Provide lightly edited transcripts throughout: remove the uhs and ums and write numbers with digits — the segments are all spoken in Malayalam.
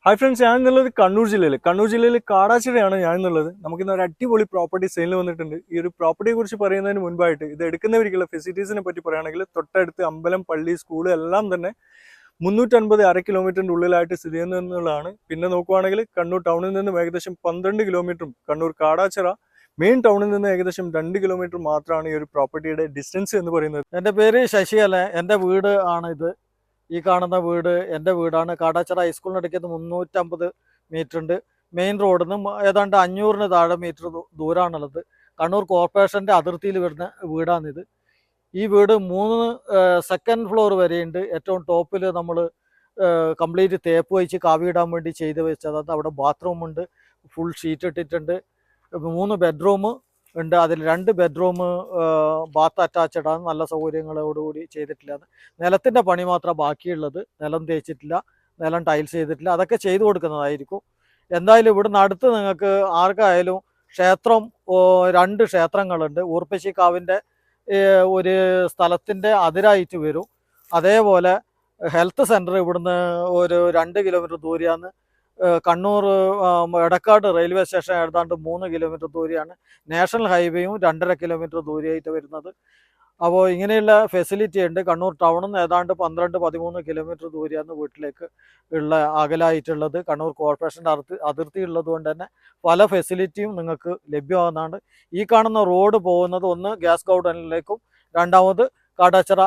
ഹായ് ഫ്രണ്ട്സ്, ഞാൻ എന്നുള്ളത് കണ്ണൂർ ജില്ലയിൽ കാടാച്ചിറയാണ് ഞാൻ എന്നുള്ളത്. നമുക്കിന്ന് ഒരു അടിപൊളി പ്രോപ്പർട്ടി സെയിലിൽ വന്നിട്ടുണ്ട്. ഈ ഒരു പ്രോപ്പർട്ടിയെ കുറിച്ച് പറയുന്നതിന് മുൻപായിട്ട് ഇത് എടുക്കുന്നവർക്കുള്ള ഫെസിലിറ്റീസിനെ പറ്റി പറയുകയാണെങ്കിൽ തൊട്ടടുത്ത് അമ്പലം, പള്ളി, സ്കൂൾ എല്ലാം തന്നെ 350 അര കിലോമീറ്ററിൻ്റെ ഉള്ളിലായിട്ട് സ്ഥിതി ചെയ്യുന്നതാണ്. പിന്നെ നോക്കുവാണെങ്കിൽ കണ്ണൂർ ടൗണിൽ നിന്നും ഏകദേശം 12 കിലോമീറ്ററും, കണ്ണൂർ കാടാച്ചിറ മെയിൻ ടൗണിൽ നിന്ന് ഏകദേശം 2 കിലോമീറ്റർ മാത്രമാണ് ഈ ഒരു പ്രോപ്പർട്ടിയുടെ ഡിസ്റ്റൻസ് എന്ന് പറയുന്നത്. എൻ്റെ പേര് ശശികല. എൻ്റെ വീട് ആണ് ഇത്. ഈ കാണുന്ന വീട് എൻ്റെ വീടാണ്. കാടാച്ചിറ ഹൈസ്കൂളിനടുത്ത് 350 മീറ്റർ ഉണ്ട്. മെയിൻ റോഡിൽ നിന്ന് ഏതാണ്ട് 500 താഴെ മീറ്റർ ദൂരമാണുള്ളത്. കണ്ണൂർ കോർപ്പറേഷൻ്റെ അതിർത്തിയിൽ വരുന്ന വീടാണിത്. ഈ വീട് 3 സെക്കൻഡ് ഫ്ലോർ വരെയുണ്ട്. ഏറ്റവും ടോപ്പിൽ നമ്മൾ കംപ്ലീറ്റ് തേപ്പ് വെച്ച് കാവിയിടാൻ വേണ്ടി ചെയ്ത് വെച്ചത്. അവിടെ ബാത്റൂമുണ്ട്, ഫുൾ ഷീറ്റ് ഇട്ടിട്ടുണ്ട്. 3 ബെഡ്റൂം ഉണ്ട്. അതിൽ 2 ബെഡ്റൂം ബാത്ത് അറ്റാച്ച്ഡ് ആണ്. നല്ല സൗകര്യങ്ങളോടുകൂടി ചെയ്തിട്ടില്ല. നിലത്തിൻ്റെ പണി മാത്രം ബാക്കിയുള്ളത്. നിലം തേച്ചിട്ടില്ല, നിലം ടൈൽസ് ചെയ്തിട്ടില്ല. അതൊക്കെ ചെയ്തു കൊടുക്കുന്നതായിരിക്കും. എന്തായാലും ഇവിടുന്ന് അടുത്ത് നിങ്ങൾക്ക് ആർക്കായാലും ക്ഷേത്രം, 2 ക്ഷേത്രങ്ങളുണ്ട്. ഊർപ്പശിക്കാവിൻ്റെ ഒരു സ്ഥലത്തിൻ്റെ അതിരായിട്ട് വരും. അതേപോലെ ഹെൽത്ത് സെൻറ്റർ ഇവിടുന്ന് ഒരു 2 കിലോമീറ്റർ ദൂരെയാണ്. കണ്ണൂർ എടക്കാട് റെയിൽവേ സ്റ്റേഷൻ ഏതാണ്ട് 3 കിലോമീറ്റർ ദൂരെയാണ്. നാഷണൽ ഹൈവേയും 2.5 കിലോമീറ്റർ ദൂരെയായിട്ട് വരുന്നത്. അപ്പോൾ ഇങ്ങനെയുള്ള ഫെസിലിറ്റി ഉണ്ട്. കണ്ണൂർ ടൗണിൽ നിന്ന് ഏതാണ്ട് 12-13 കിലോമീറ്റർ ദൂരെയാണ് വീട്ടിലേക്ക് ഉള്ള അകലായിട്ടുള്ളത്. കണ്ണൂർ കോർപ്പറേഷൻ്റെ അതിർത്തി ഉള്ളത് കൊണ്ട് തന്നെ പല ഫെസിലിറ്റിയും നിങ്ങൾക്ക് ലഭ്യമാകുന്നതാണ്. ഈ കാണുന്ന റോഡ് പോകുന്നത് ഒന്ന് ഗ്യാസ് ഗൗഡനിലേക്കും, രണ്ടാമത് കാടാച്ചിറ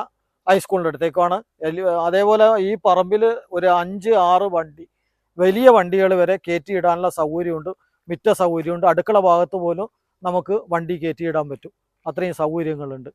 ഹൈസ്കൂളിൻ്റെ അടുത്തേക്കുമാണ്. അതേപോലെ ഈ പറമ്പിൽ ഒരു 5-6 വണ്ടി, വലിയ വണ്ടികൾ വരെ കയറ്റിയിടാനുള്ള സൗകര്യമുണ്ട്. മിറ്റ സൗകര്യമുണ്ട്. അടുക്കള ഭാഗത്ത് പോലും നമുക്ക് വണ്ടി കയറ്റിയിടാൻ പറ്റും. അത്രയും സൗകര്യങ്ങളുണ്ട്.